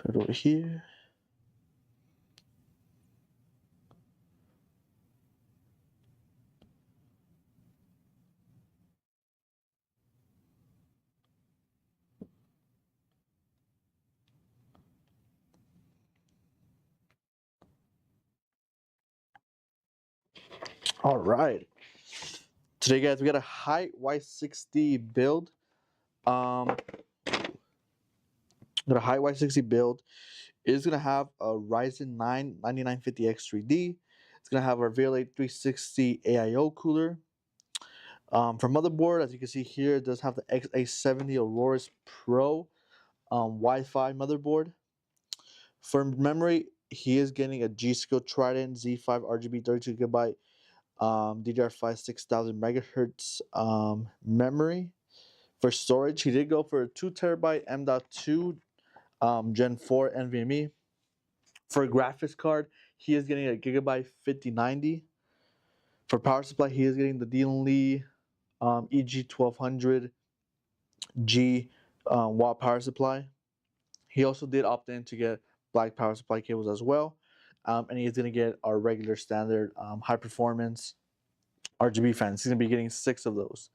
Put it over here. All right. Today, guys, we got a HYTE Y60 build. Got a HYTE Y60 build. It's gonna have a Ryzen 9 9950X 3D. It's gonna have our VRLA 360 AIO cooler. For motherboard, as you can see here, it does have the XA70 AORUS Pro Wi-Fi motherboard. For memory, he is getting a G-Skill Trident Z5 RGB 32GB DDR5 6000 megahertz memory. For storage, he did go for a 2TB M.2 Gen 4 NVMe. For a graphics card, he is getting a GIGABYTE 5090. For power supply, he is getting the Dean Lee EG1200 G watt power supply. He also did opt in to get black power supply cables as well. And he's going to get our regular standard high performance RGB fans. He's going to be getting 6 of those.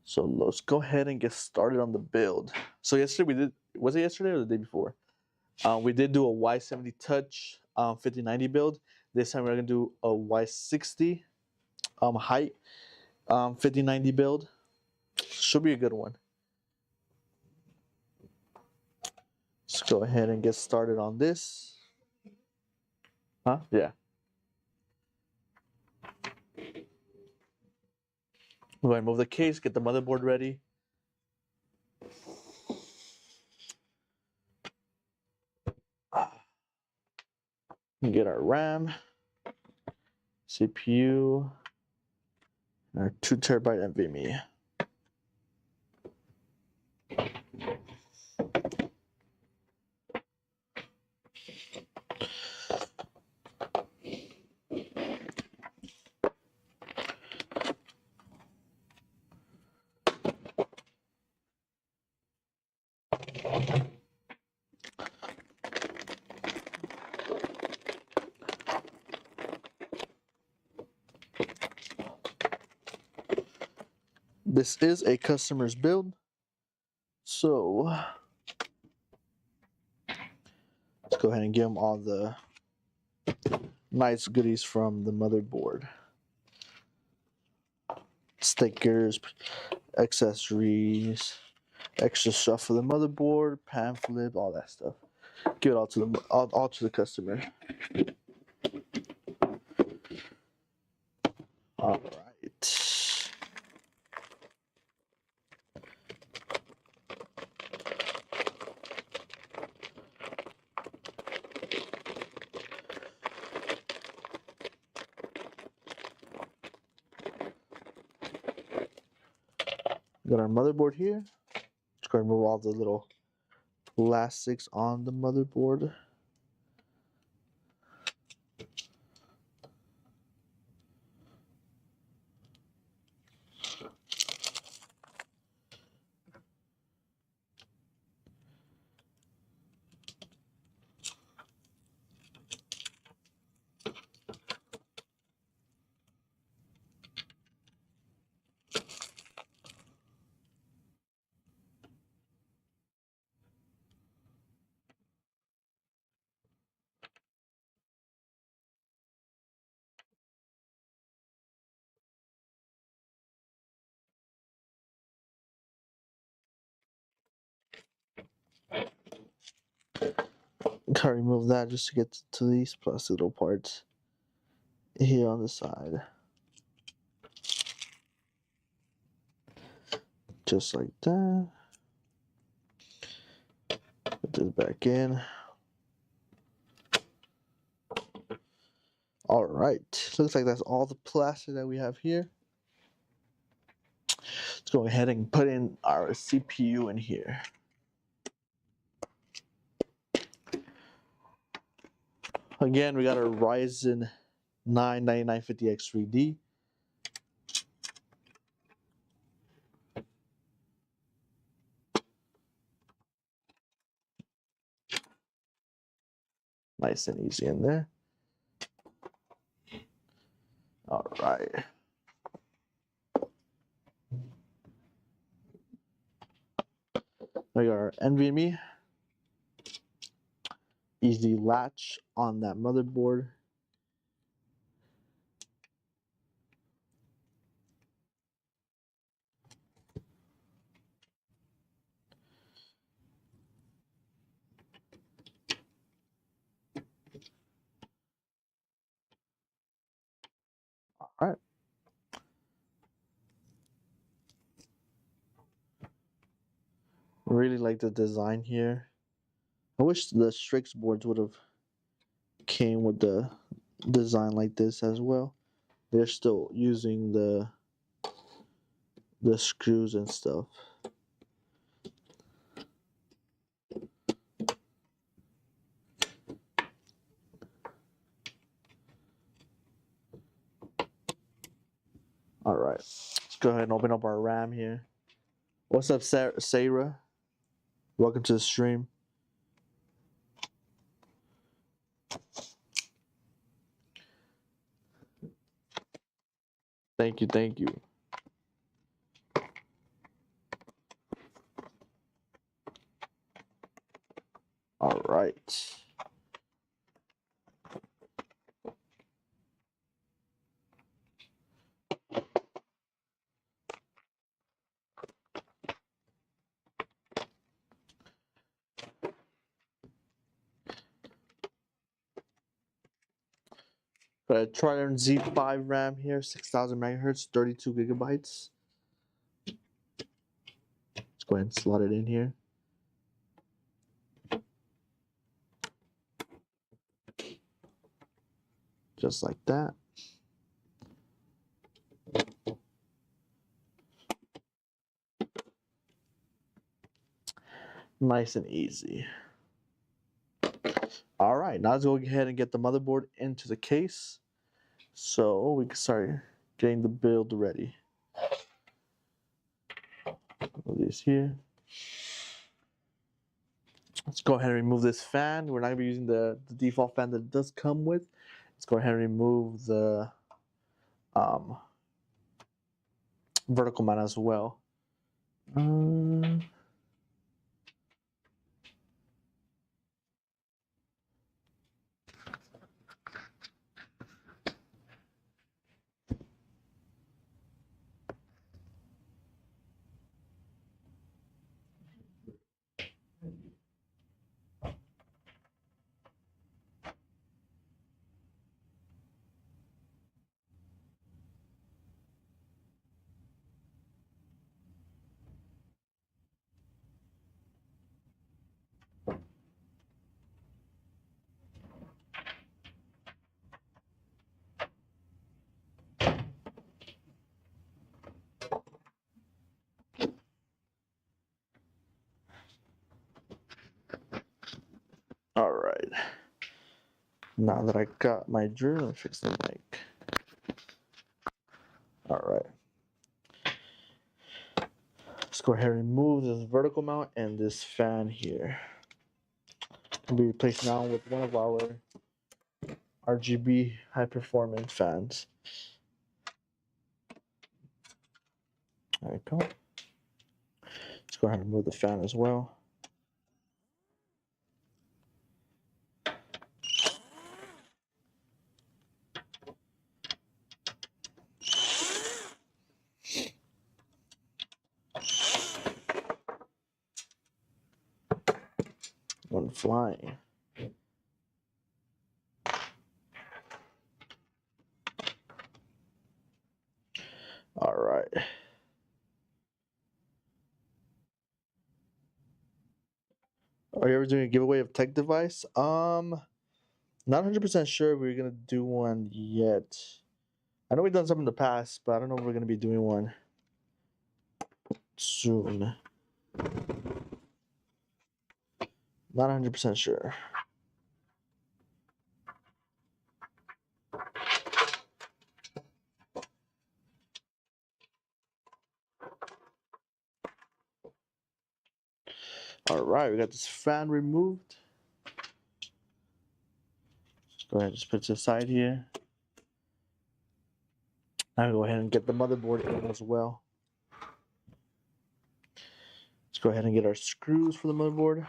So let's go ahead and get started on the build. So yesterday we did, was it yesterday or the day before? We did do a Y70 Touch 5090 build. This time we're going to do a Y60 HYTE 5090 build. Should be a good one. Let's go ahead and get started on this. Huh? Yeah. We're going to move the case, get the motherboard ready. Get our RAM, CPU, and our 2TB NVMe. This is a customer's build, so let's go ahead and give them all the nice goodies from the motherboard. Stickers, accessories, extra stuff for the motherboard, pamphlet, all that stuff. Give it all to the all to the customer. All right. Got our motherboard here. Just going to remove all the little plastics on the motherboard. Gotta remove that just to get to these plastic little parts here on the side. Just like that. Put this back in. Alright, looks like that's all the plastic that we have here. Let's go ahead and put in our CPU in here. Again, we got our Ryzen 9 9950X 3D. Nice and easy in there. All right. We got our NVMe. Easy latch on that motherboard. All right. Really like the design here. I wish the Strix boards would have came with the design like this as well. They're still using the screws and stuff. All right, let's go ahead and open up our RAM here. What's up, Sarah? Welcome to the stream. Thank you, thank you. All right. Got a Trident Z5 RAM here, 6,000 megahertz, 32 gigabytes. Let's go ahead and slot it in here. Just like that. Nice and easy. All right, now let's go ahead and get the motherboard into the case so we can start getting the build ready. Put this here. Let's go ahead and remove this fan. We're not going to be using the default fan that it does come with. Let's go ahead and remove the vertical mount as well. All right. Now that I got my drill, let me fix the mic. All right. Let's go ahead and remove this vertical mount and this fan here. It'll be replaced now with one of our RGB high performance fans. There we go. Let's go ahead and remove the fan as well. One flying. All right. Are you ever doing a giveaway of tech device? Not 100% sure we're gonna do one yet. I know we've done some in the past, but I don't know if we're gonna be doing one soon. Not 100% sure. All right, we got this fan removed. Go ahead, just put it to the side here. Now go ahead and get the motherboard in as well. Let's go ahead and get our screws for the motherboard.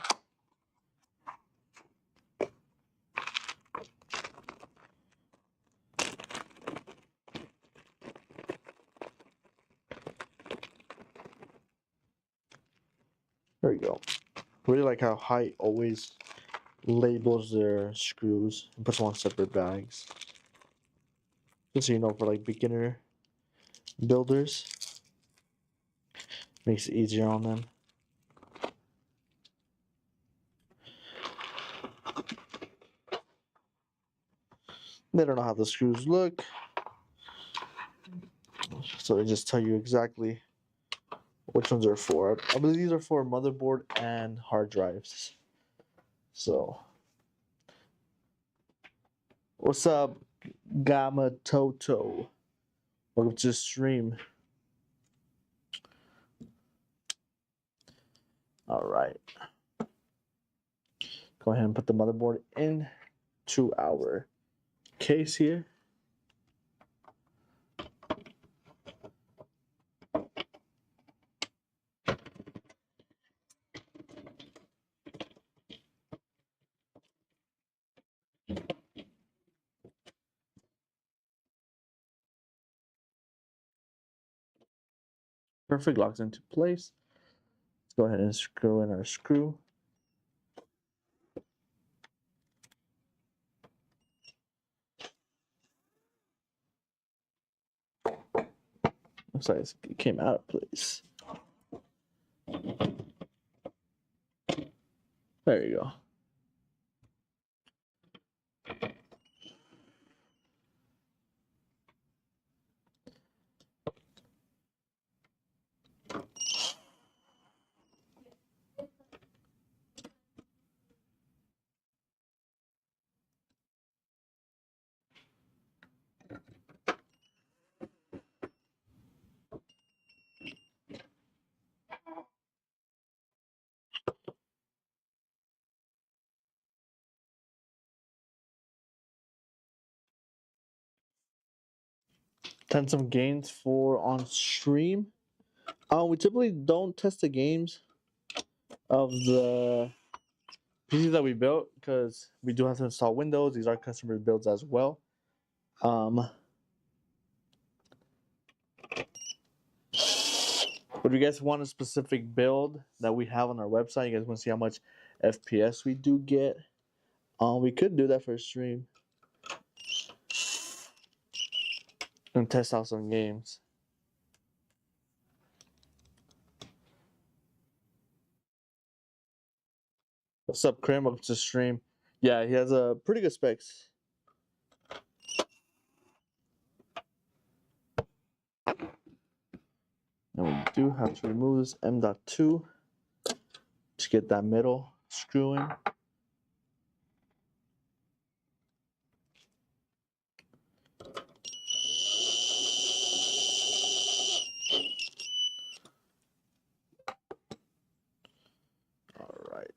There we go. Really like how HYTE always labels their screws and puts them on separate bags. Just so you know, for like beginner builders, makes it easier on them. They don't know how the screws look, so they just tell you exactly which ones are for. I believe these are for motherboard and hard drives. So, what's up, Gamma Toto? Welcome to the stream. All right. Go ahead and put the motherboard into our case here. Perfect, locks into place. Let's go ahead and screw in our screw. Looks like it came out of place. There you go. Test some games for on stream. We typically don't test the games of the PCs that we built because we do have to install Windows. These are customer builds as well. But if you guys want a specific build that we have on our website, you guys want to see how much FPS we do get, we could do that for a stream and test out some games. What's up, Krim? Welcome to the stream. Yeah, he has a pretty good specs. And we do have to remove this M.2 to get that middle screw in. All right.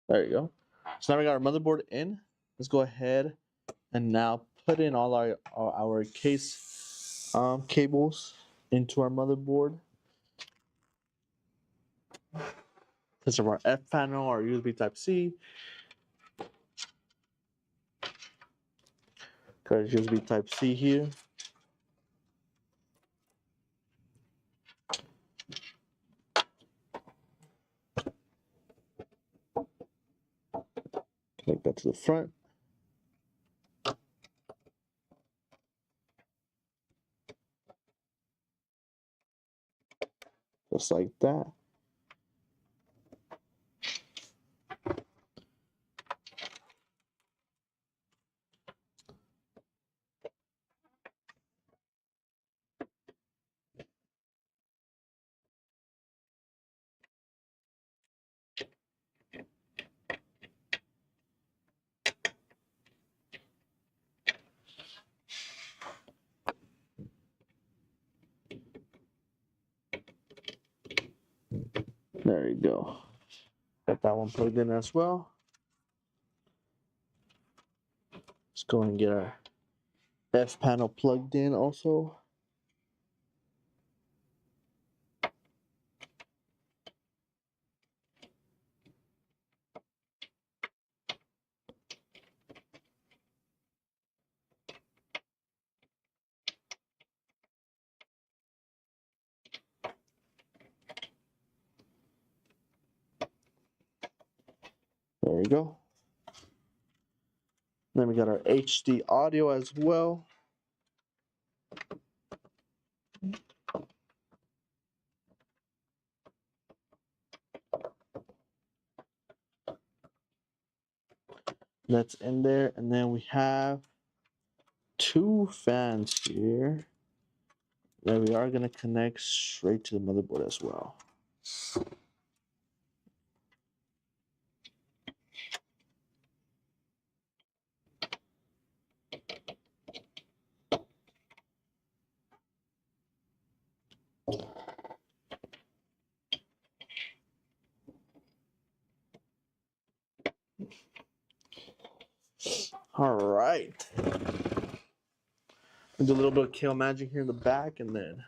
There you go. So now we got our motherboard in. Let's go ahead and now put in all our case cables into our motherboard. This is our F panel, our USB Type-C. Got our USB Type-C here. Connect that to the front. Just like that. There you go. Got that one plugged in as well. Let's go and get our F panel plugged in also. There we go. Then we got our HD audio as well. That's in there. And then we have 2 fans here that we are going to connect straight to the motherboard as well. All right. Do a little bit of Kale Magic here in the back, and then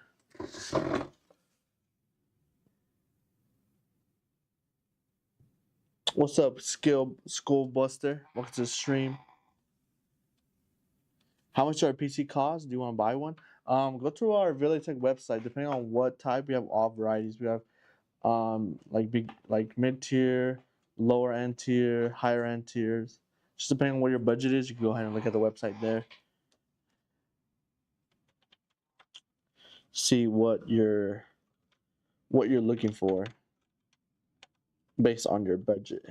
what's up, Skull Buster? Welcome to the stream. How much do our PC cost? Do you want to buy one? Go to our VRLA Tech website. Depending on what type, we have all varieties. We have like mid tier, lower end tier, higher end tiers. Just depending on what your budget is, you can go ahead and look at the website there. See what you're looking for based on your budget.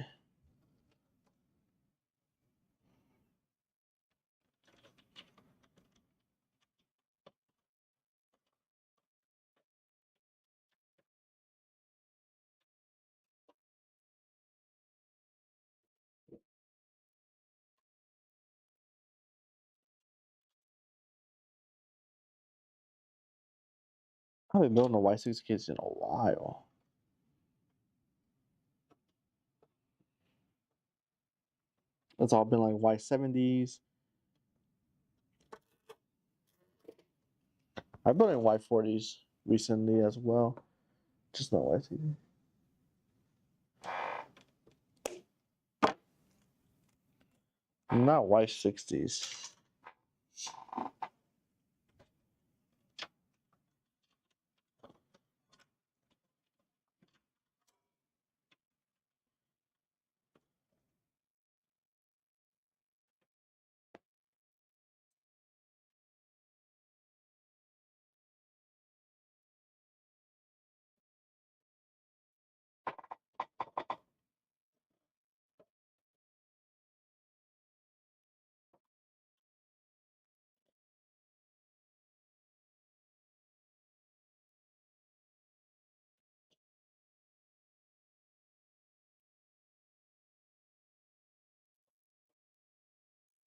I haven't built a Y60 case in a while. It's all been like Y70s. I built in Y40s recently as well. Just not Y60. Not Y60s.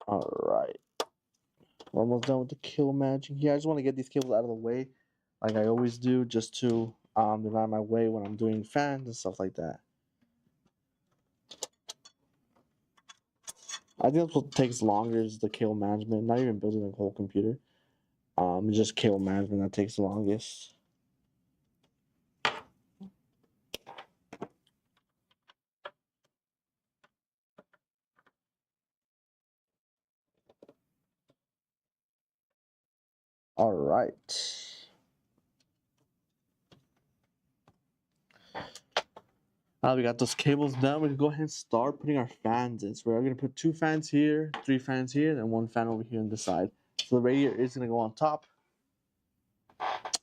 All right. We're almost done with the kill magic here. I just want to get these cables out of the way, like I always do, just to they're not in my way when I'm doing fans and stuff like that. I think that's what takes longer is the cable management. Not even building the whole computer. Just cable management that takes the longest. All right. Now we got those cables done. We can go ahead and start putting our fans in. So we're going to put 2 fans here, 3 fans here, and 1 fan over here on the side. So the radiator is going to go on top.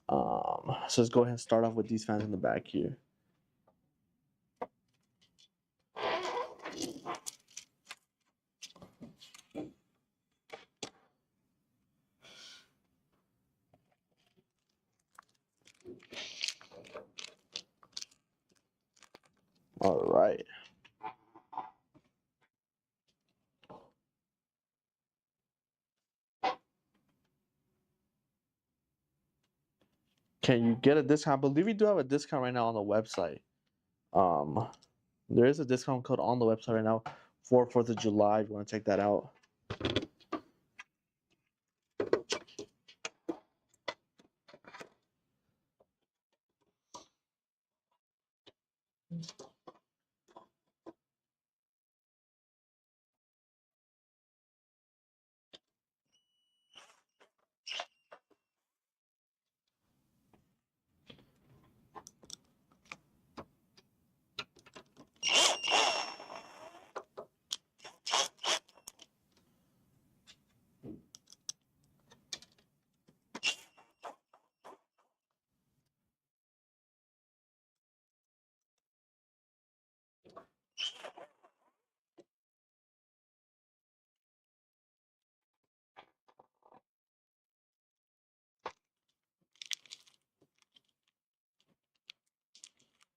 So let's go ahead and start off with these fans in the back here. All right. Can you get a discount? I believe we do have a discount right now on the website. Um, there is a discount code on the website right now for 4th of July. If you want to check that out.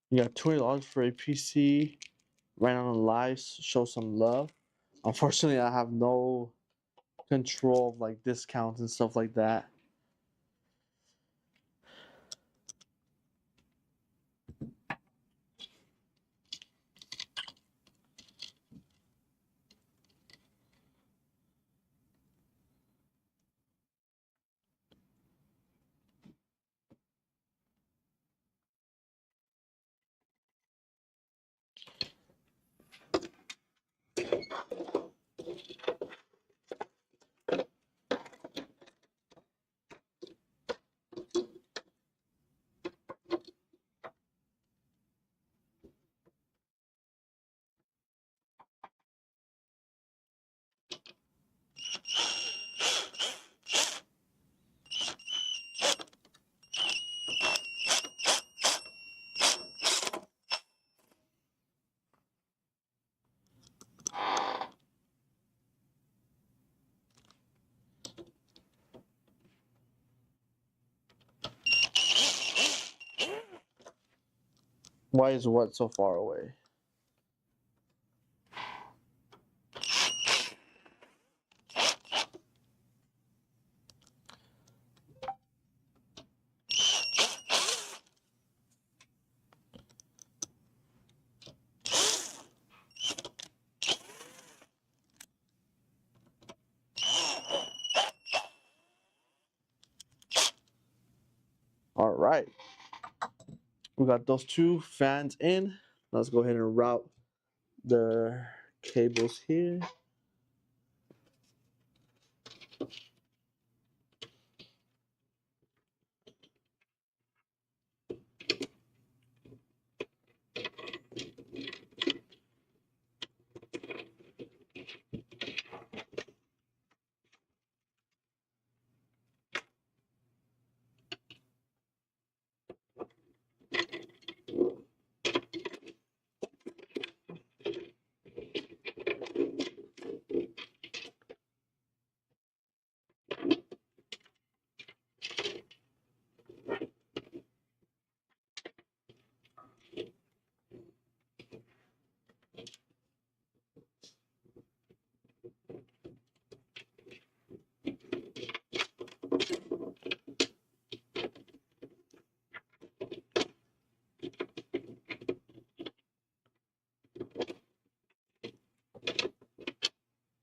You got $20 for a PC right on the live. Show some love. Unfortunately, I have no control of like discounts and stuff like that. Why is what so far away? All right. We got those two fans in. Let's go ahead and route the cables here.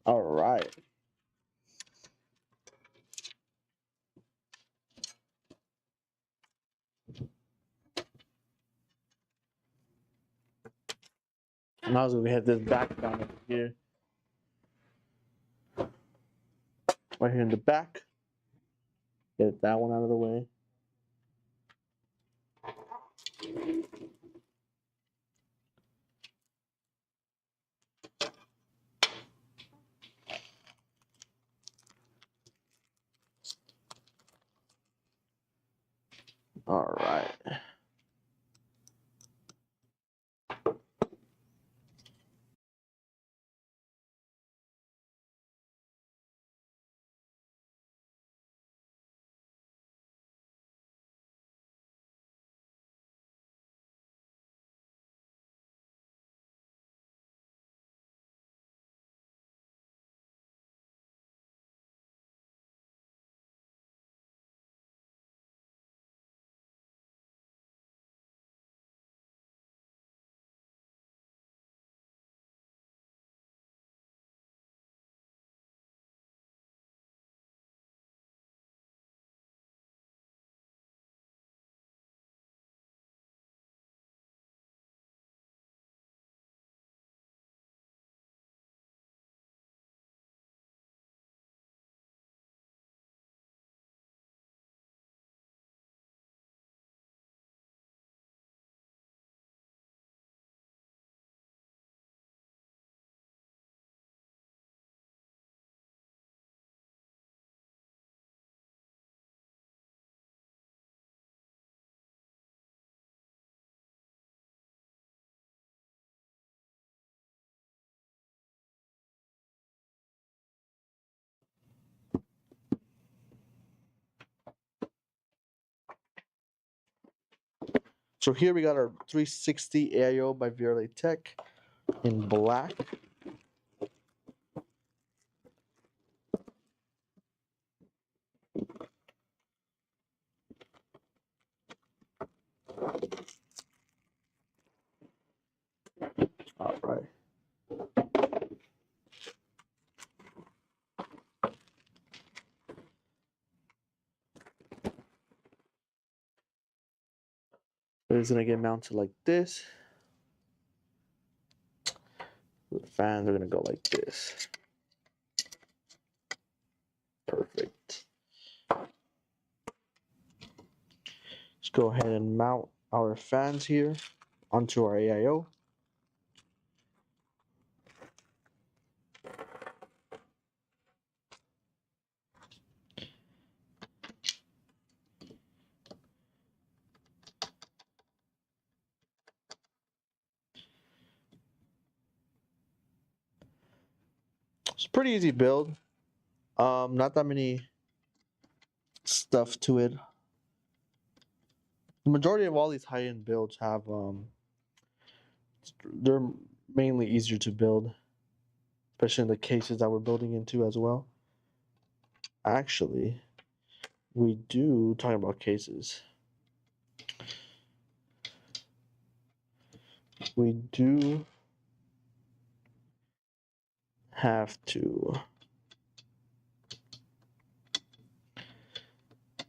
All right. Now we have this back down over here. Right here in the back. Get that one out of the way. All right. So here we got our 360 AIO by VRLA Tech in black. All right. It's gonna get mounted like this. The fans are gonna go like this. Perfect. Let's go ahead and mount our fans here onto our AIO. It's a pretty easy build. Not that many stuff to it. The majority of all these high-end builds have they're mainly easier to build, especially in the cases that we're building into as well. Actually, we do talking about cases. We do have to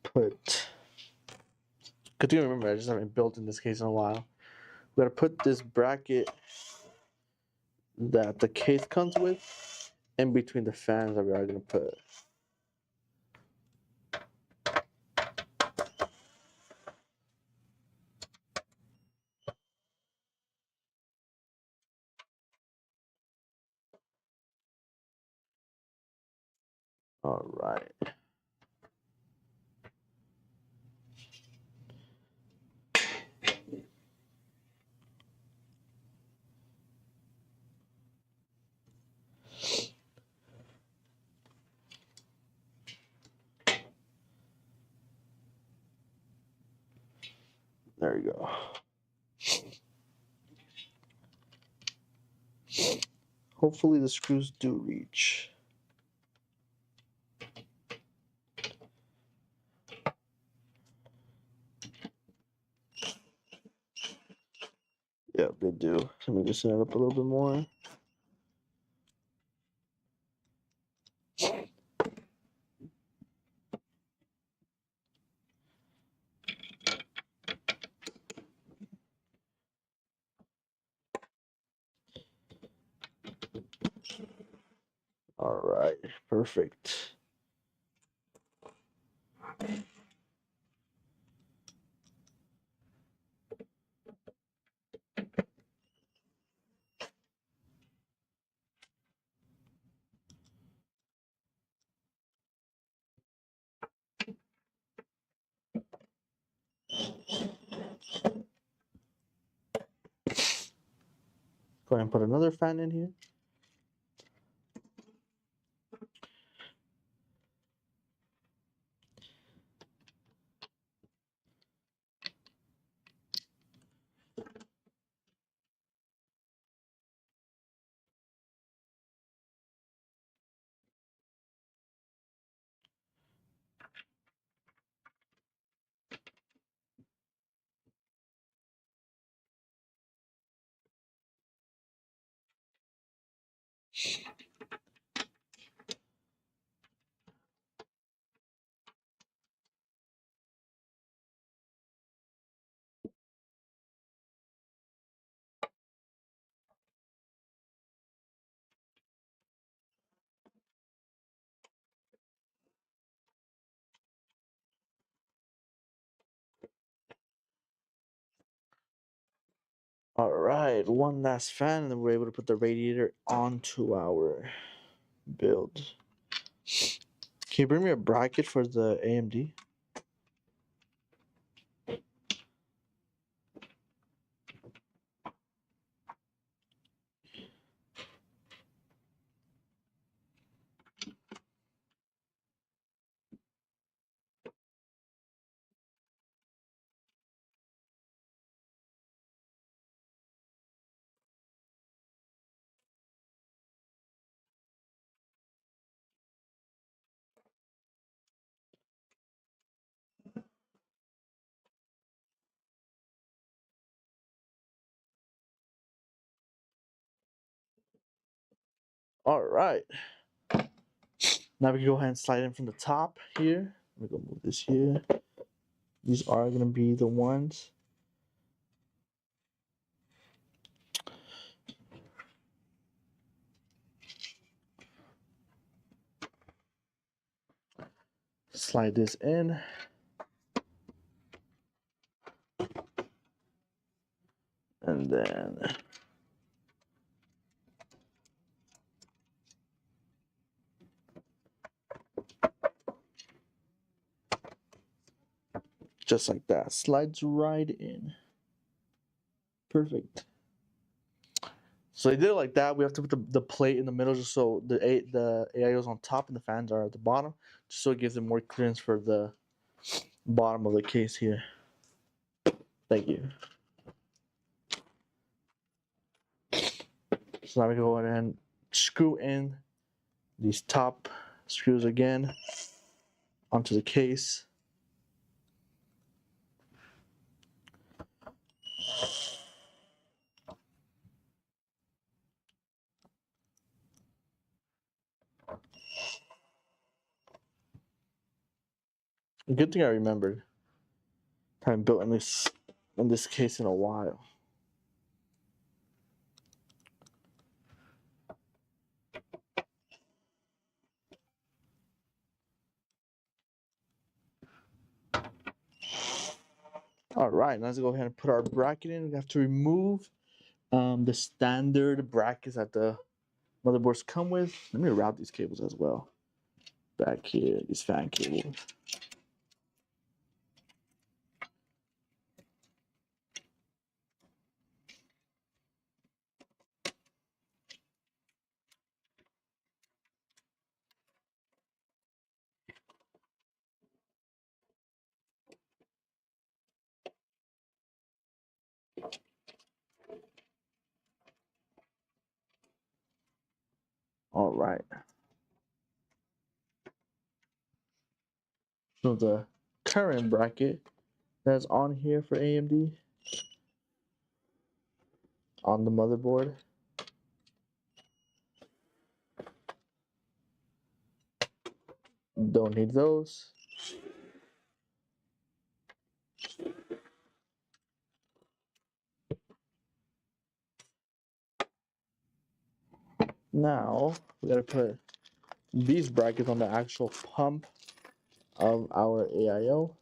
put. Cause you remember, I just haven't built in this case in a while. We gotta put this bracket that the case comes with in between the fans that we are gonna put. All right. There you go. Hopefully the screws do reach. Yep, they do. Let me just set it up a little bit more. All right, perfect. Go ahead and put another fan in here. All right, one last fan, and then we're able to put the radiator onto our build. Can you bring me a bracket for the AMD? All right. Now we can go ahead and slide in from the top here. Let me go move this here. These are going to be the ones. Slide this in. And then just like that, slides right in. Perfect. So they did it like that. We have to put the plate in the middle just so the AIO is on top and the fans are at the bottom, just so it gives them more clearance for the bottom of the case here. Thank you. So now we go ahead and screw in these top screws again onto the case. A good thing I remembered. I haven't built in this case in a while. All right, now let's go ahead and put our bracket in. We have to remove the standard brackets that the motherboards come with. Let me route these cables as well. Back here, these fan cables. All right. So the current bracket that's on here for AMD on the motherboard. Don't need those. Now we gotta put these brackets on the actual pump of our AIO.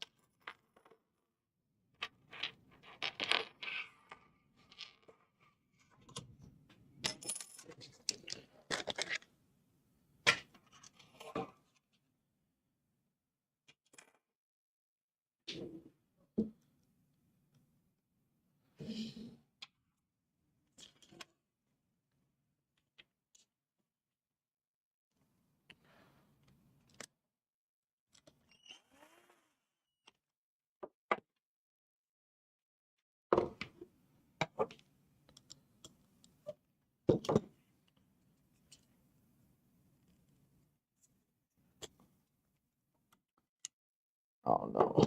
Oh no.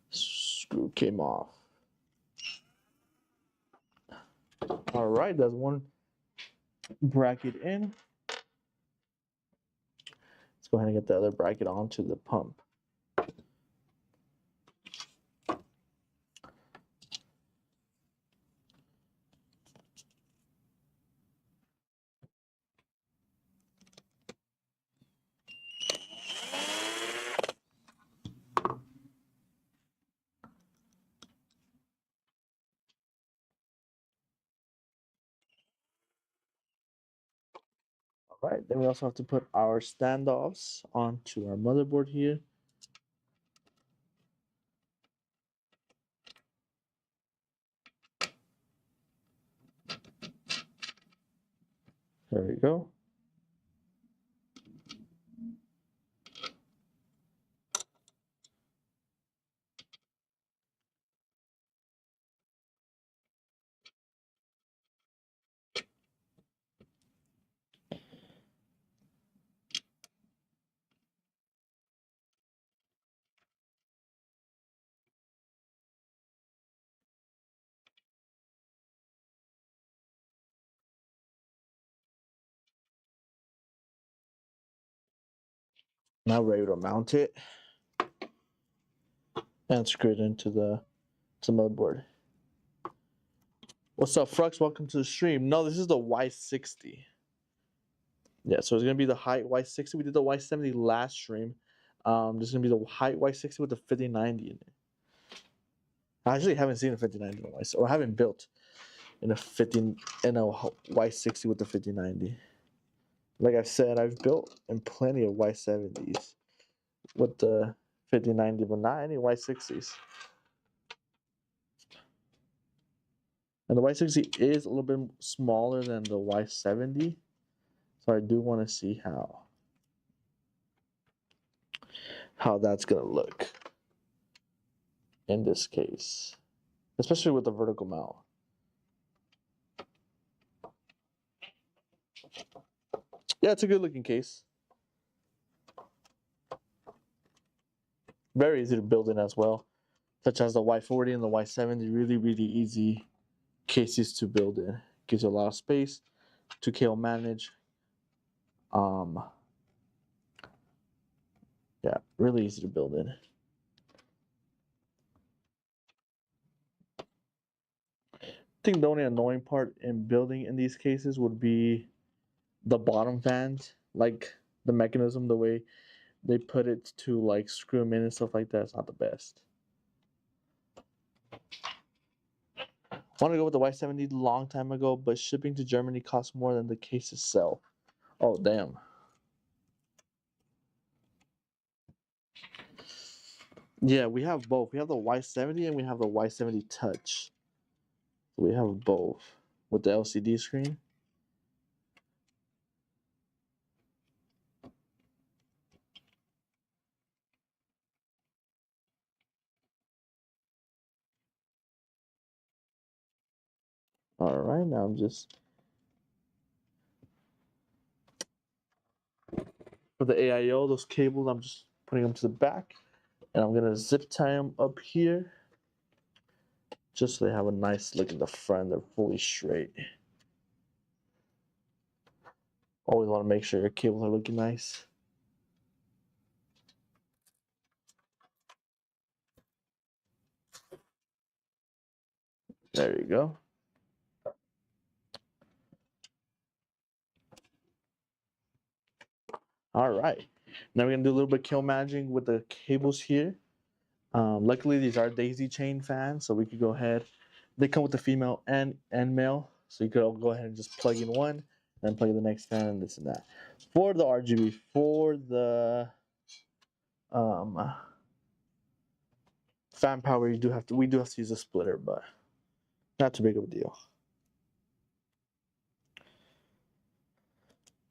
Screw came off. All right, that's one bracket in. Let's go ahead and get the other bracket onto the pump. All right, then we also have to put our standoffs onto our motherboard here. There we go. Now we're able to mount it and screw it into the motherboard. What's up, Frux? Welcome to the stream. No, this is the Y60. Yeah, so it's gonna be the HYTE Y60. We did the Y70 last stream. This is gonna be the HYTE Y60 with the 5090 in it. I actually haven't seen a 5090 in a Y60, or I haven't built in a Y60 with the 5090. Like I said, I've built in plenty of Y70s with the 5090, but not any Y60s. And the Y60 is a little bit smaller than the Y70, so I do want to see how that's gonna look in this case, especially with the vertical mount. Yeah, it's a good looking case. Very easy to build in as well, such as the Y40 and the Y70. Really easy cases to build in. Gives you a lot of space to cable manage. Yeah, really easy to build in. I think the only annoying part in building in these cases would be the bottom fans, like the mechanism, the way they put it to like screw them in and stuff like that. It's not the best. Want to go with the Y70 long time ago, but shipping to Germany costs more than the cases sell. Oh, damn. Yeah, we have both. We have the Y70 and we have the Y70 Touch. We have both with the LCD screen. All right, now I'm just for the AIO, those cables, I'm just putting them to the back, and I'm gonna zip tie them up here, just so they have a nice look in the front. They're fully straight. Always want to make sure your cables are looking nice. There you go. All right. Now we're gonna do a little bit of cable managing with the cables here. Luckily, these are daisy chain fans, so we could go ahead. They come with the female and male, so you could all go ahead and just plug in one, and plug in the next fan, and this and that. For the RGB, for the fan power, we do have to use a splitter, but not too big of a deal.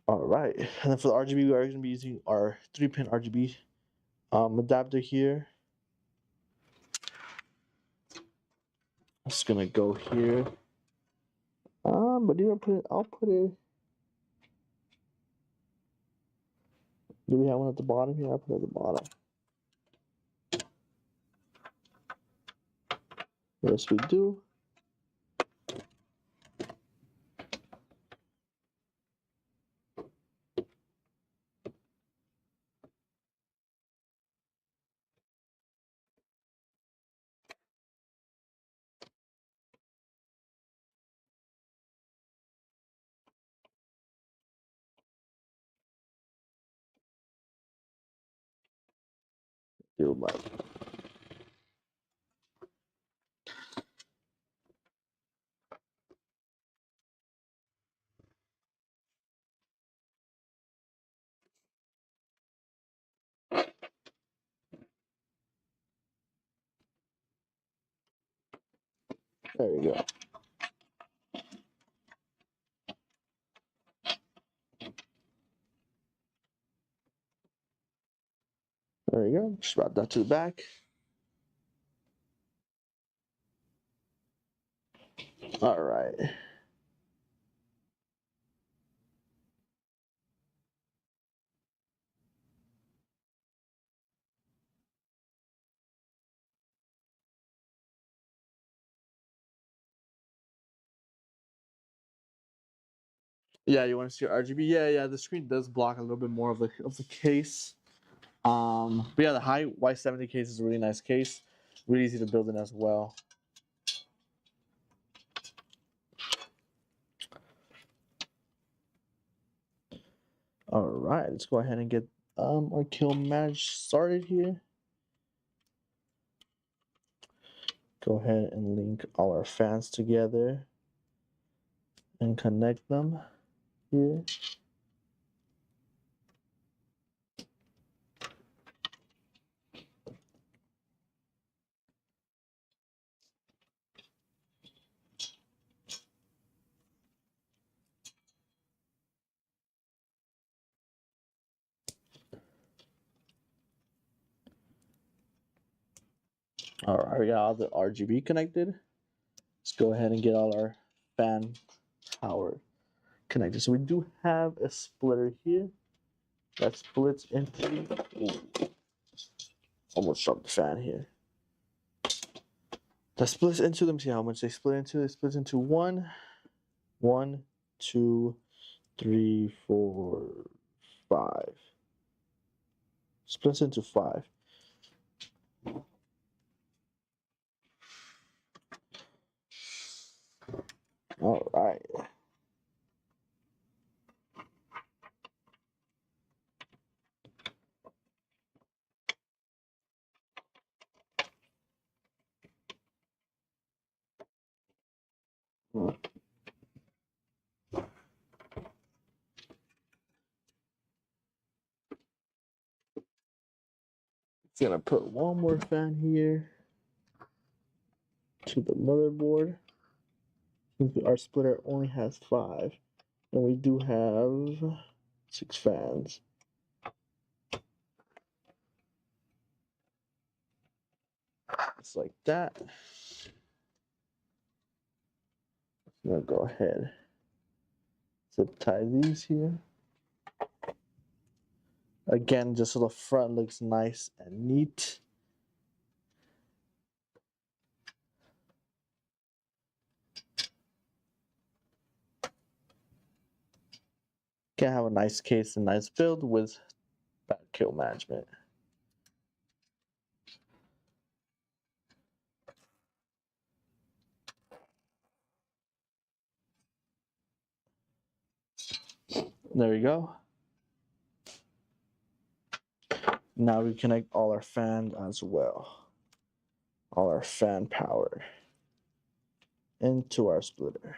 All right, and then for the RGB, we are going to be using our 3-pin RGB adapter here. I'm just gonna go here. But you put it. I'll put it. Do we have one at the bottom here? I'll put it at the bottom. Yes, we do. There you go. There you go. Just route that to the back. All right. Yeah, you want to see RGB? Yeah. The screen does block a little bit more of the case. But yeah, the HYTE Y60 case is a really nice case, really easy to build in as well. All right, let's go ahead and get our kill match started here. Go ahead and link all our fans together and connect them here. All right, we got all the RGB connected. Let's go ahead and get all our fan power connected. So we do have a splitter here that splits into. Ooh, almost dropped the fan here. That splits into them. See how much they split into? They split into 1, 2, 3, 4, 5. Splits into 5. All right. It's gonna put one more fan here to the motherboard. Since our splitter only has 5, and we do have 6 fans. Just like that. I'm gonna go ahead, zip tie these here. Again, just so the front looks nice and neat. Can have a nice case and nice build with bad kill management. There we go. Now we connect all our fans as well. All our fan power into our splitter.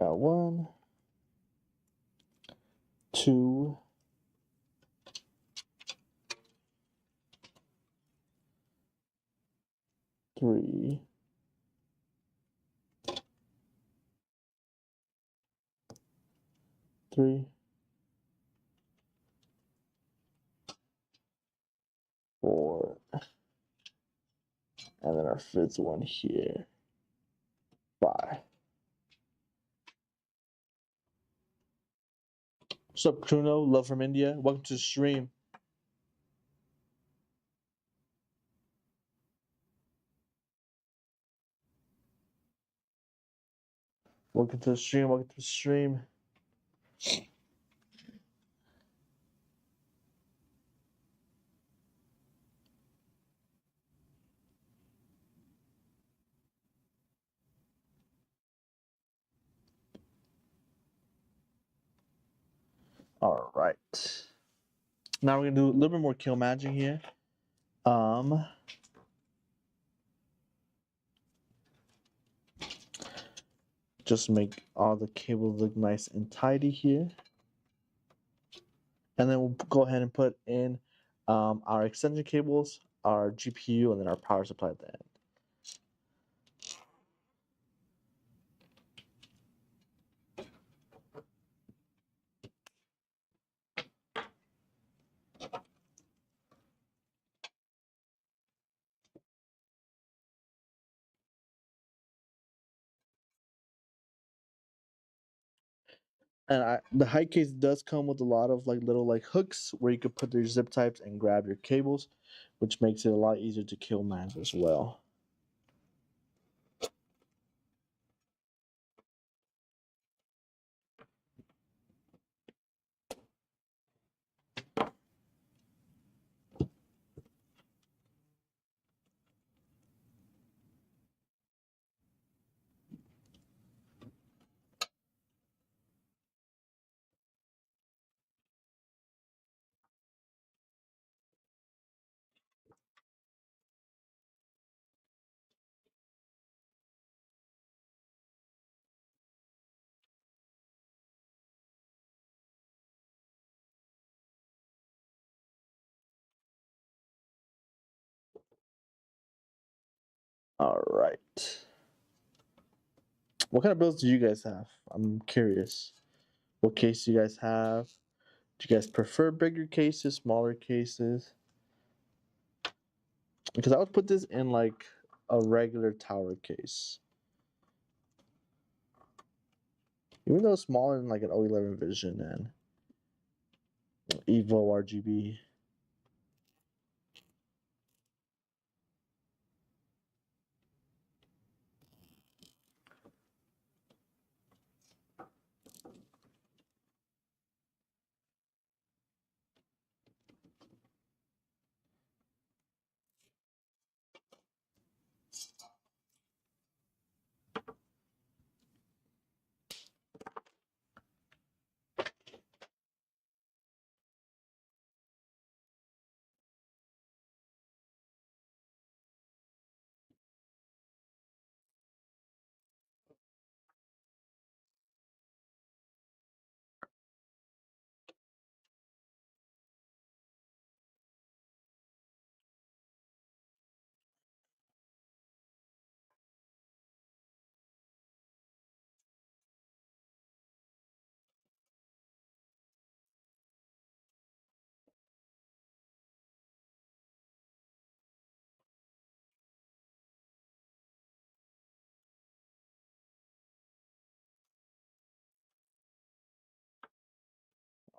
Got 1, 2, 3, 4, and then our 5th one here, 5. What's up, Kuno? Love from India. Welcome to the stream. Welcome to the stream. Welcome to the stream. All right. Now we're gonna do a little bit more kill magic here. Just make all the cables look nice and tidy here. And then we'll go ahead and put in our extension cables, our GPU, and then our power supply at the end. And the HYTE case does come with a lot of like little like hooks where you could put your zip types and grab your cables, which makes it a lot easier to kill manage as well. All right. What kind of builds do you guys have? I'm curious. What case do you guys have? Do you guys prefer bigger cases, smaller cases? Because I would put this in like a regular tower case. Even though it's smaller than like an O11 Vision and Evo RGB.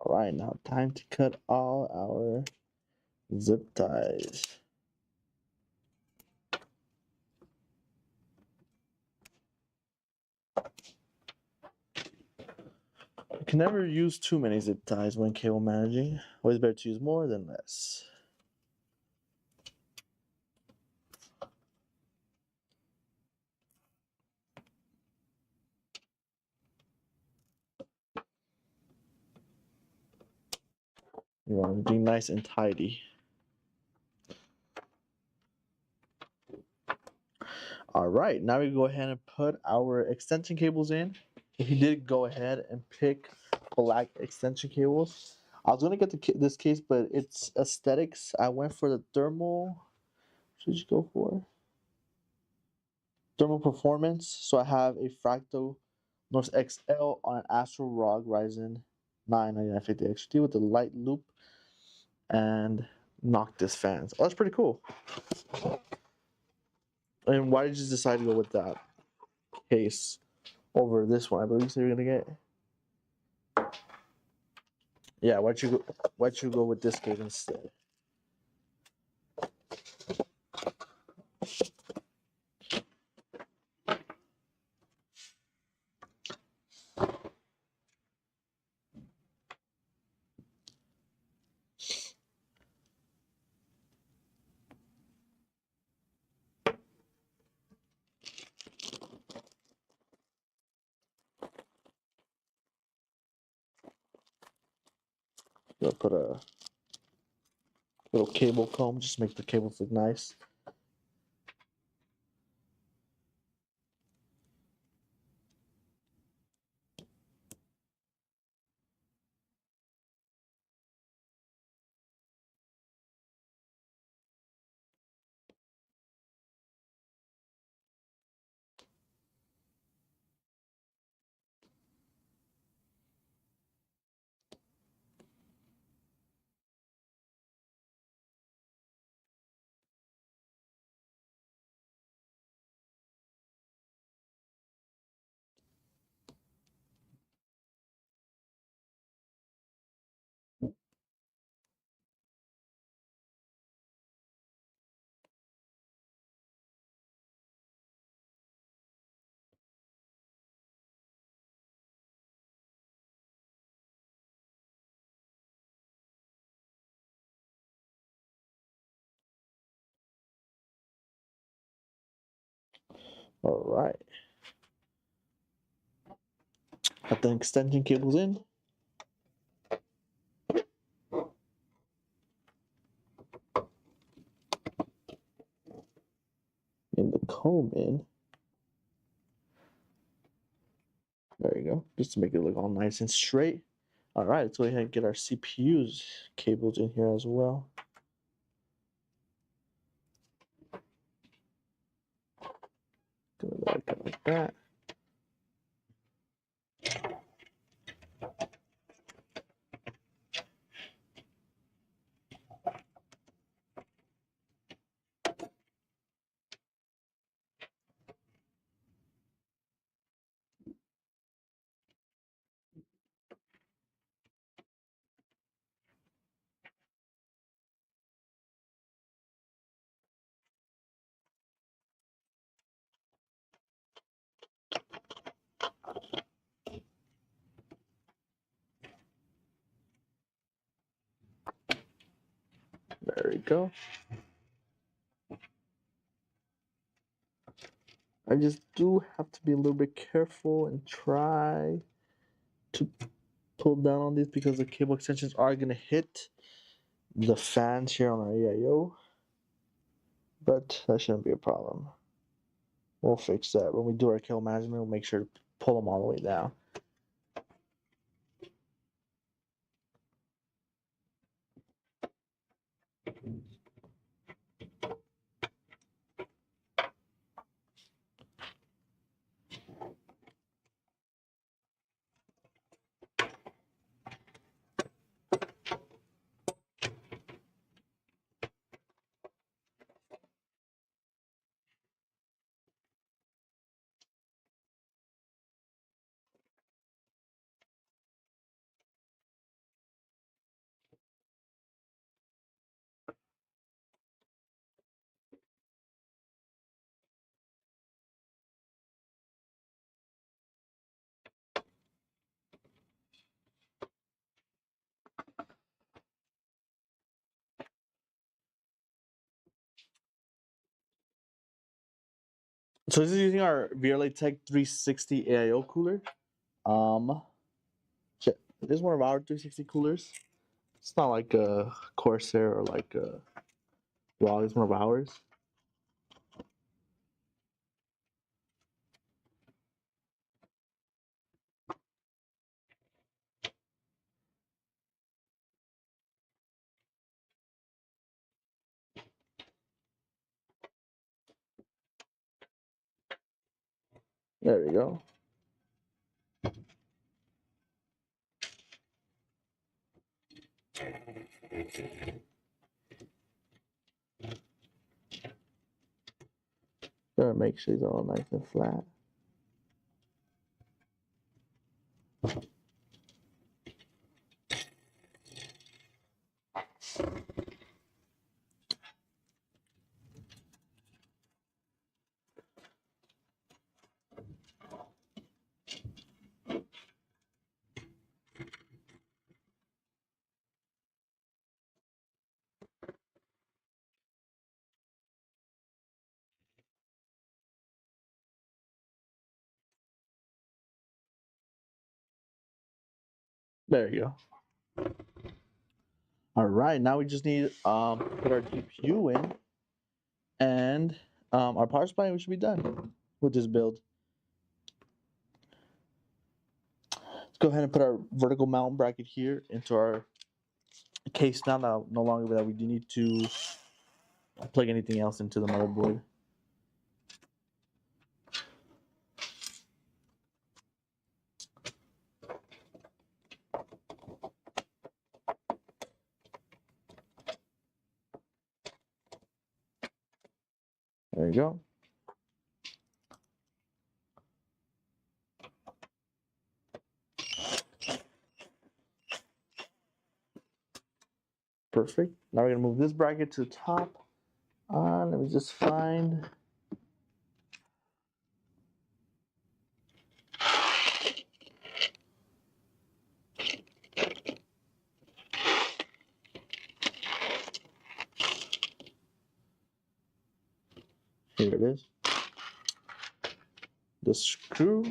All right, now time to cut all our zip ties. You can never use too many zip ties when cable managing. Always better to use more than less. You want to be nice and tidy. All right, now we go ahead and put our extension cables in. If you did go ahead and pick black extension cables, I was gonna get this case, but it's aesthetics. I went for the thermal. What did you go for? Thermal performance. So I have a Fractal North XL on an Astro ROG Ryzen 9 9950 XT with the light loop and Noctis fans. Oh, that's pretty cool. And why did you decide to go with that case over this one? I believe you said you're gonna get. Yeah, why'd you go with this case instead? Gonna put a little cable comb, just make the cables look nice. All right. Got the extension cables in. And the comb in. There you go. Just to make it look all nice and straight. All right, let's go ahead and get our CPU's cables in here as well. Do it like that. There we go. I just do have to be a little bit careful and try to pull down on these because the cable extensions are going to hit the fans here on our AIO. But that shouldn't be a problem. We'll fix that. When we do our cable management, we'll make sure to pull them all the way down. So this is using our VRLA Tech 360 AIO cooler. It is one of our 360 coolers. It's not like a Corsair or like a Raw. It's one of ours. There we go. Gotta make sure it's all nice and flat. There you go. All right, now we just need put our GPU in, and our power supply. We should be done with this build. Let's go ahead and put our vertical mount bracket here into our case now. No longer that we do need to plug anything else into the motherboard. There you go. Perfect. Now we're gonna move this bracket to the top. Let me just find. Here it is. the screw.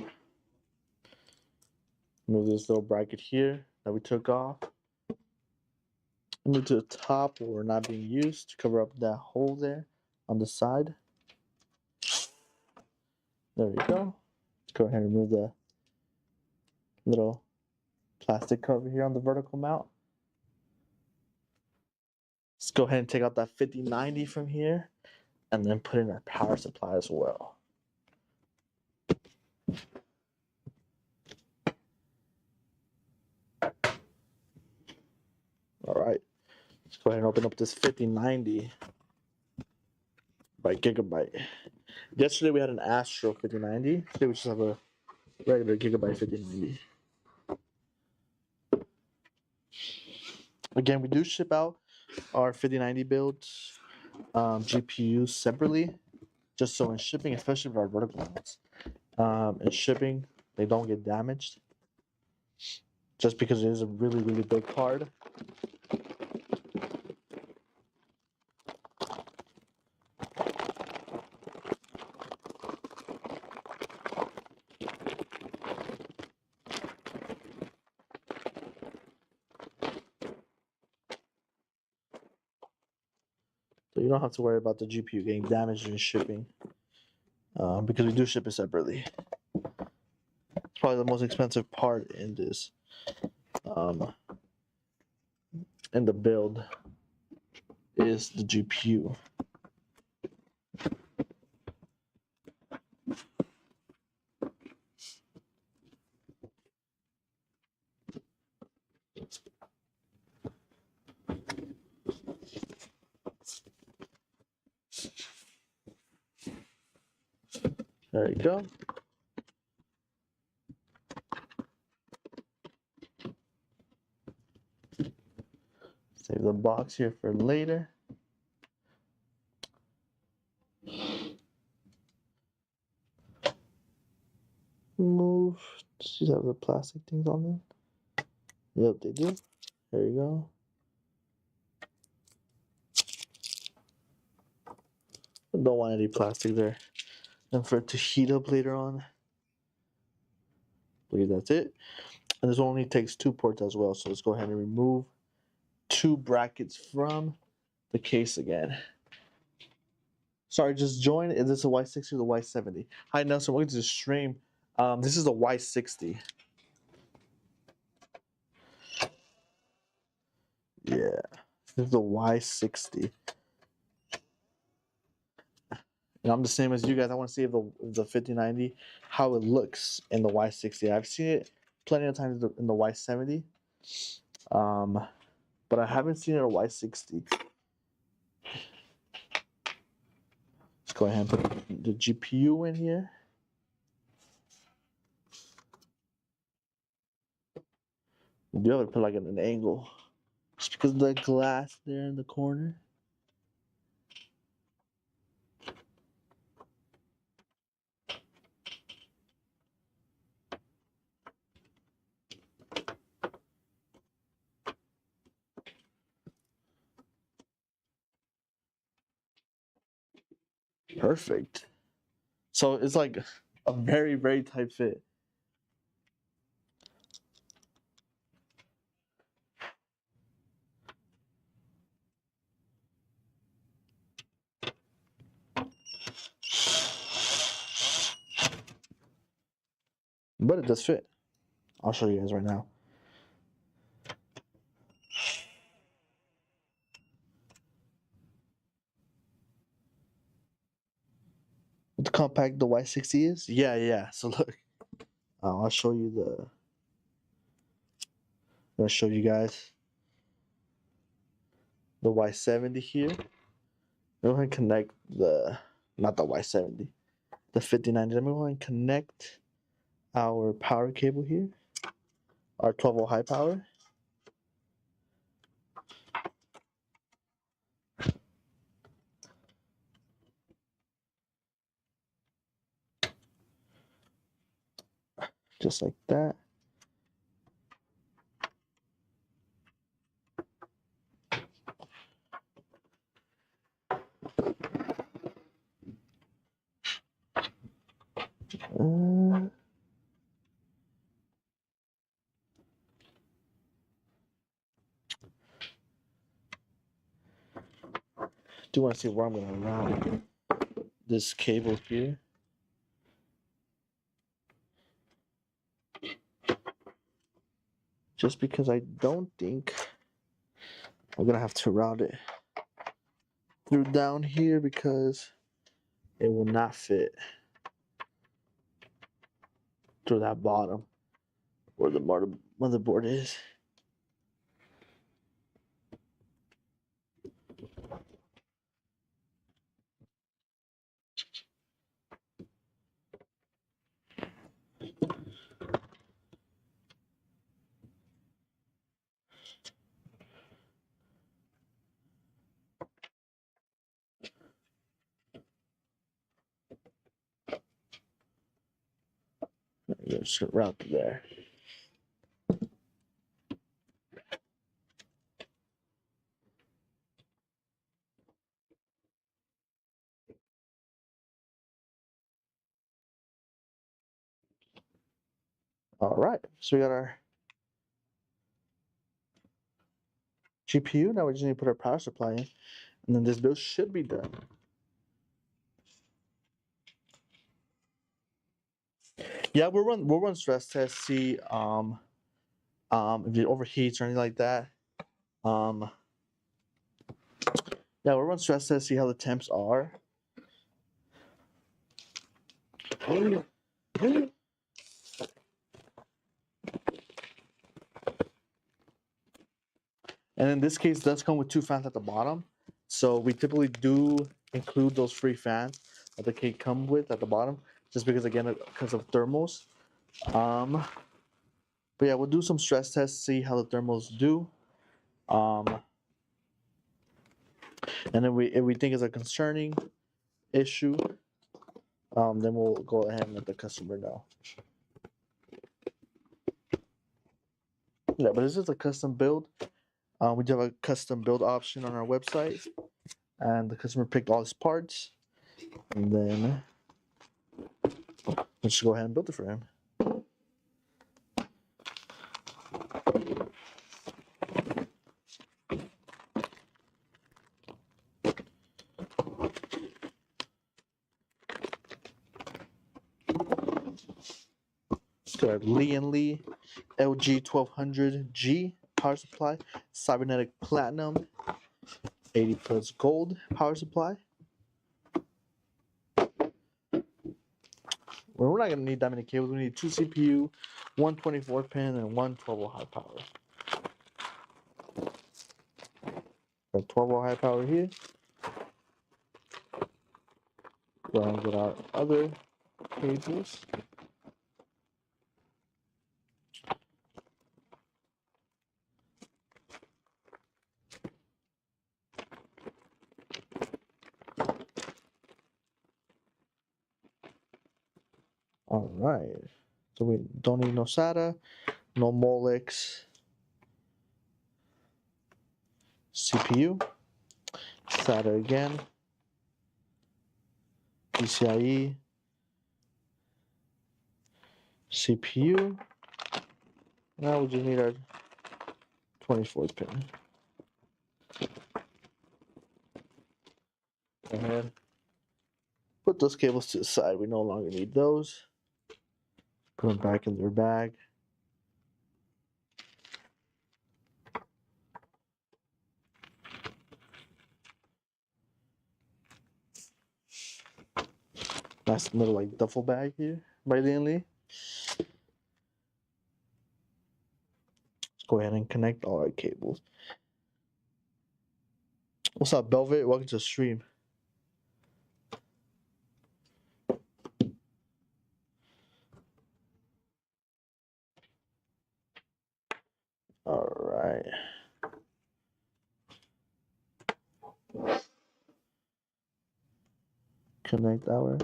Move this little bracket here that we took off. Move to the top where we're not being used to cover up that hole there on the side. There we go. Let's go ahead and remove the little plastic cover here on the vertical mount. Let's go ahead and take out that 5090 from here and then put in our power supply as well. All right, let's go ahead and open up this 5090 by Gigabyte. Yesterday we had an Astro 5090. Today we just have a regular Gigabyte 5090. Again, we do ship out our 5090 builds, GPUs separately, just so in shipping, especially for our vertical mounts, in shipping, they don't get damaged. Just because it is a really, really big card. So you don't have to worry about the GPU getting damaged in shipping, because we do ship it separately. It's probably the most expensive part in this, in the build, is the GPU. There you go. Save the box here for later. Move. Does these have the plastic things on them? Yep, they do. There you go. Don't want any plastic there. And for it to heat up later on. I believe that's it. And this only takes 2 ports as well. So let's go ahead and remove 2 brackets from the case again. Sorry, just join. Is this a Y60 or the Y70? Hi, Nelson. Welcome to the stream. This is the Y60. Yeah, this is the Y60. And I'm the same as you guys. I want to see if the 5090, how it looks in the Y60. I've seen it plenty of times in the Y70, but I haven't seen it in a Y60. Let's go ahead and put the GPU in here. You do have to put like an angle, just because of the glass there in the corner. Perfect. So it's like a very, very tight fit. But it does fit. I'll show you guys right now. What the compact the Y60 is? Yeah. So look, I'll show you the. I'm gonna show you guys the Y70 here. Go ahead and connect not the Y70, the 5090. Let me go ahead and connect our power cable here, our 12-volt high power. Just like that. Do want to see where I'm going to route this cable here. Just because I don't think I'm going to have to route it through down here because it will not fit through that bottom where the motherboard is. Just route it there. All right, so we got our GPU. Now we just need to put our power supply in, and then this build should be done. Yeah, we'll run stress tests, see if it overheats or anything like that. Yeah, we'll run stress tests, see how the temps are. And in this case, it does come with 2 fans at the bottom. So we typically do include those free fans that the cake come with at the bottom, just because again, because of thermals. But yeah, we'll do some stress tests, see how the thermals do. And then if we think it's a concerning issue, then we'll go ahead and let the customer know. Yeah, but this is a custom build. We do have a custom build option on our website, and the customer picked all his parts, and then let's go ahead and build it for him. So I have Lee & Lee LG 1200G power supply, cybernetic platinum 80 plus gold power supply. Well, we're not going to need that many cables. We need 2 CPU, 1 24-pin, and 1 12-volt high power. Got 12-volt high power here. Go ahead and get our other cables. All right. So we don't need no SATA, no Molex. CPU, SATA again, PCIe, CPU. Now we just need our 24-pin. Go ahead. Put those cables to the side. We no longer need those. Put them back in their bag. Nice little like duffel bag here by Lee & Lee. Let's go ahead and connect all our cables. What's up, Velvet? Welcome to the stream. All right. Connect our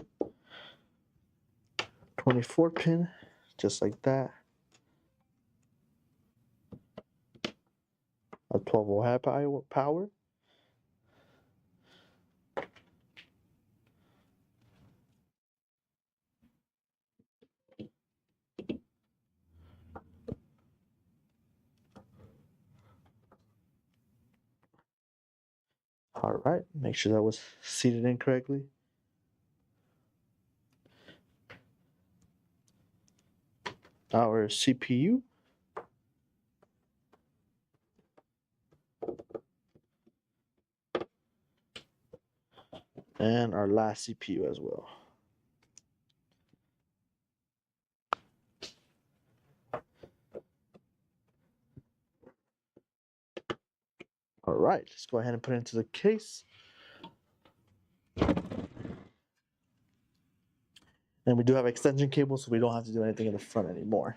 24-pin, just like that. A 12-volt high power. All right, make sure that was seated in correctly. Our CPU. And our last CPU as well. All right, let's go ahead and put it into the case. And we do have extension cables, so we don't have to do anything in the front anymore.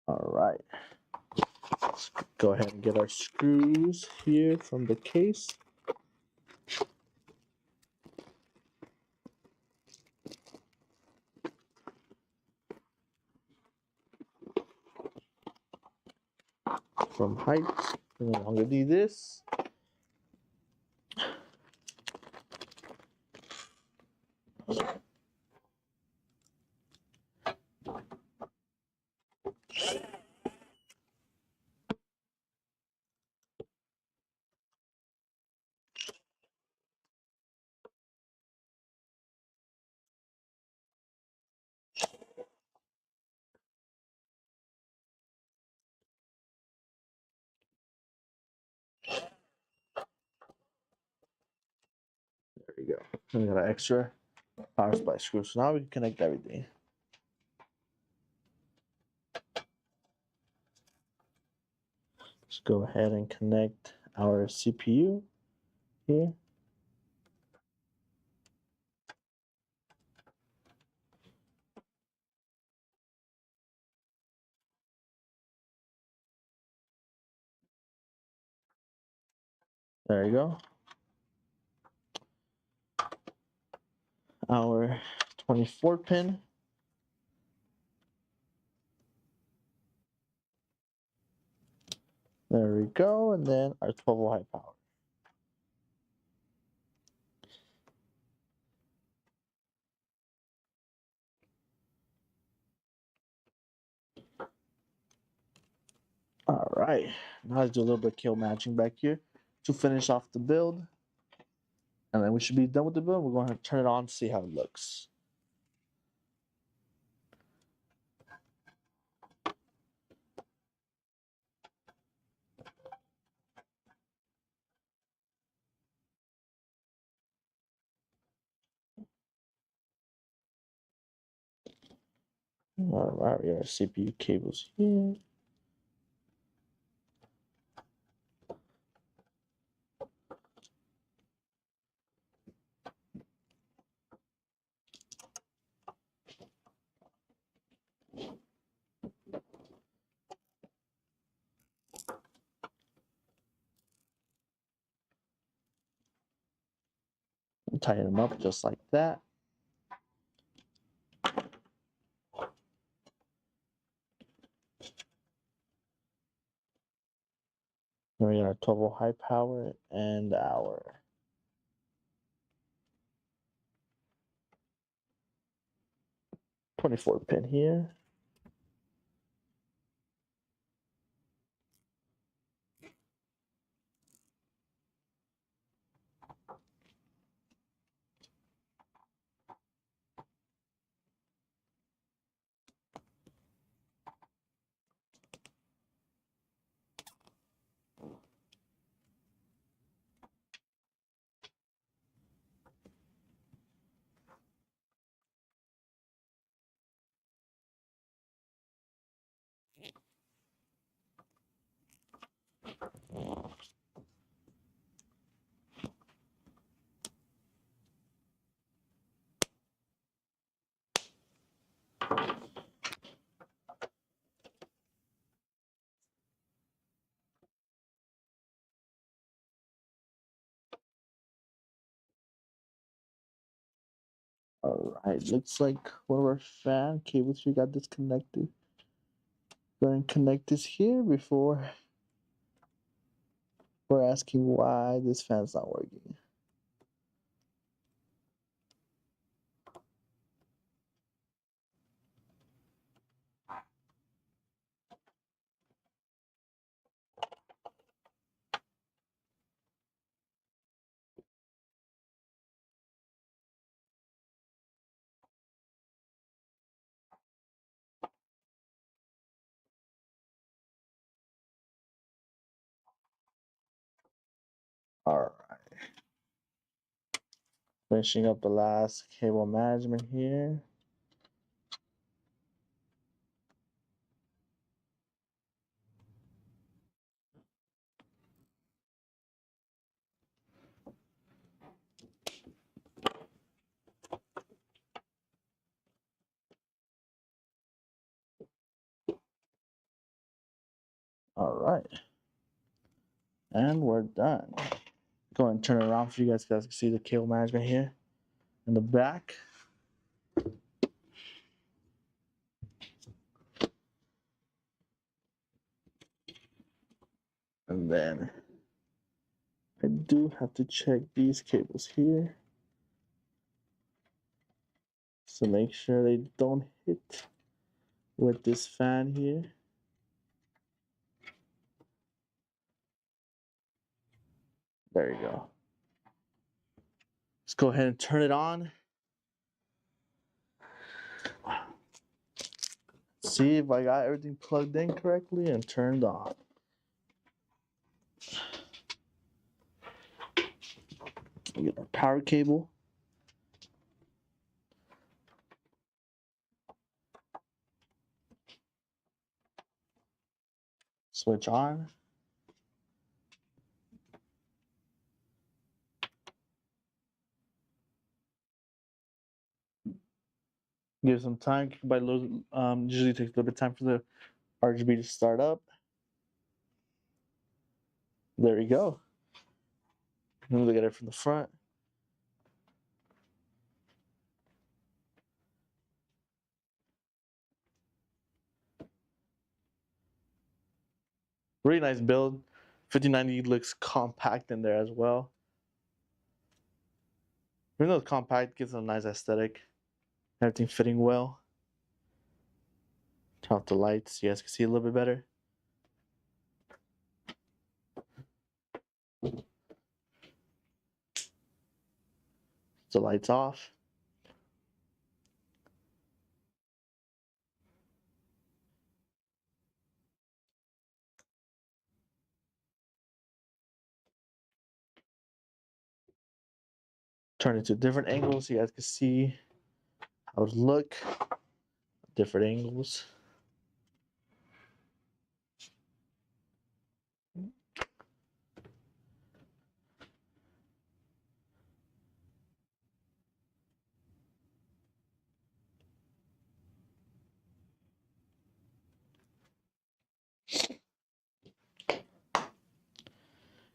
All right. Let's go ahead and get our screws here from the case. From HYTE. We no longer need this. There we go. We got an extra power supply screw. So now we can connect everything. Let's go ahead and connect our CPU here. There you go. Our 24 pin. There we go. And then our 12-volt high power. All right. Now let's do a little bit of cable matching back here to finish off the build. And then we should be done with the build. We're going to turn it on to see how it looks. All right, we got our CPU cables here. Tighten them up just like that. Then we got our 12-volt high power and our 24 pin here. All right, looks like one of our fan cables here got disconnected. Go ahead and connect this here before We're asking why this fan's not working. All right. Finishing up the last cable management here. All right. And we're done. Go ahead and turn it around for you guys can see the cable management here in the back. And then I do have to check these cables here. So make sure they don't hit with this fan here. There you go. Let's go ahead and turn it on. See if I got everything plugged in correctly and turned on. We get our power cable. Switch on. Give some time. Usually takes a little bit of time for the RGB to start up. There we go. Let me look at it from the front. Really nice build. 5090 looks compact in there as well. Even though it's compact, it gives it a nice aesthetic. Everything fitting well. Turn off the lights so you guys can see a little bit better. The lights off. Turn it to different angles so you guys can see how it look. Different angles.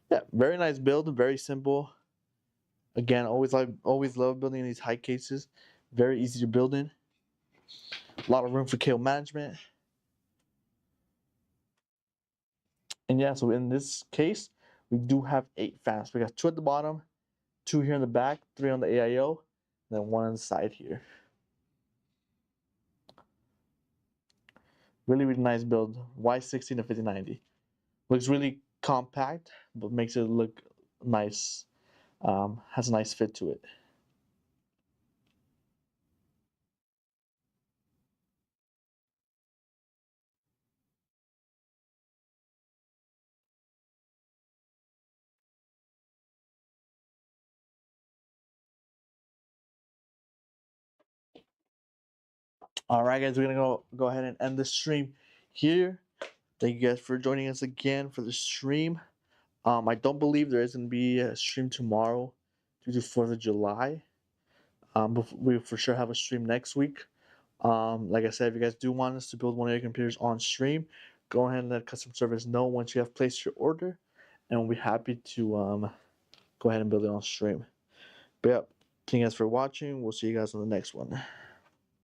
Yeah, very nice build, very simple. Again, always love building these high cases. Very easy to build in. A lot of room for cable management. And yeah, so in this case, we do have 8 fans. We got 2 at the bottom, 2 here in the back, 3 on the AIO, and then 1 on the side here. Really, really nice build. Y60 to 5090. Looks really compact, but makes it look nice. Has a nice fit to it. All right, guys, we're gonna go ahead and end the stream here. Thank you guys for joining us again for the stream. I don't believe there is gonna be a stream tomorrow due to 4th of July. But we for sure have a stream next week. Like I said, if you guys do want us to build one of your computers on stream, go ahead and let customer service know once you have placed your order, and we'll be happy to go ahead and build it on stream. But yeah, thank you guys for watching. We'll see you guys on the next one.